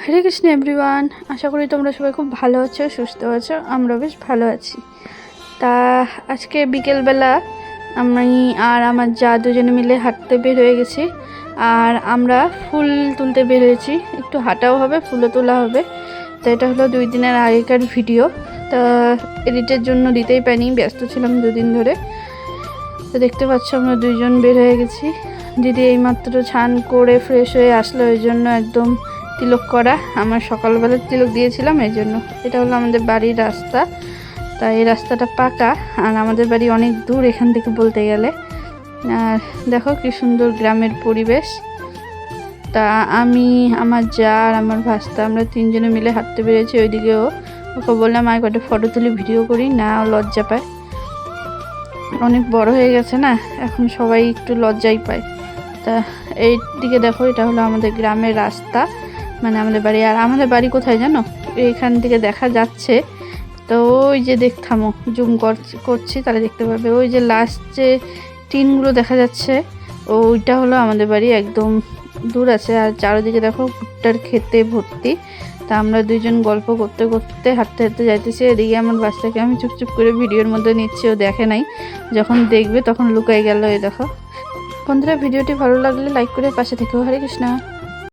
হরে Krishna everyone, আশা করি তোমরা সবাই খুব ভালো আছো, সুস্থ আছো। আমরা বেশ ভালো আছি। তা আজকে বিকেলবেলা আমি আর আমার যা দুজনে মিলে হাঁটতে বের হয়ে গেছি। আর আমরা ফুল তুলতে বের হয়েছি, একটু হাঁটাও হবে, ফুলও তোলা হবে। তো এটা হলো 2 দিনের আগেকার ভিডিও। তা এডিটের জন্য দিতেই পারিনি, ব্যস্ত ছিলাম 2 দিন ধরে। তো দেখতে পাচ্ছ আমরা দুইজন বের হয়ে গেছি। দিদি এইমাত্র স্নান করে ফ্রেশ হয়ে আসলো, ওই জন্য একদম তিলক করা। আমার সকালবেলা তিলক দিয়েছিলাম, এই জন্য। এটা হলো আমাদের বাড়ির রাস্তা। তাই এই রাস্তাটা পাকা, আর আমাদের বাড়ি অনেক দূর এখান থেকে বলতে গেলে। আর দেখো কি সুন্দর গ্রামের পরিবেশ। তা আমি, আমার যা আর আমার ভাস্তা, আমরা 3 জনে মিলে হাঁটতে বেরিয়েছি। ওইদিকেও ওকে বললাম আর কটা ফটো তুলি, ভিডিও করি না, লজ্জা পায়। অনেক বড় হয়ে গেছে না, এখন সবাই একটু লজ্জাই পায়। তা এই দিকে দেখো, এটা হলো আমাদের গ্রামের রাস্তা, মানে আমাদের বাড়ি। আর আমাদের বাড়ি কোথায় জানো? এইখান থেকে দেখা যাচ্ছে। তো ওই যে থামো, জুম করছি তাহলে দেখতে পাবে। ওই যে লাস্ট যে টিনগুলো দেখা যাচ্ছে, ওইটা হলো আমাদের বাড়ি। একদম দূর আছে। আর চারিদিকে দেখো ভুট্টার খেতে ভর্তি। তা আমরা দুইজন গল্প করতে করতে হাঁটতে হাঁটতে যাইতেছি। এদিকে আমার বাচ্চাকে আমি চুপচুপ করে ভিডিওর মধ্যে নিচ্ছি, ও দেখে নাই। যখন দেখবে তখন লুকাই গেল। এই দেখো বন্ধুরা, ভিডিওটি ভালো লাগলে লাইক করে পাশে থেকেও। হরে কৃষ্ণ।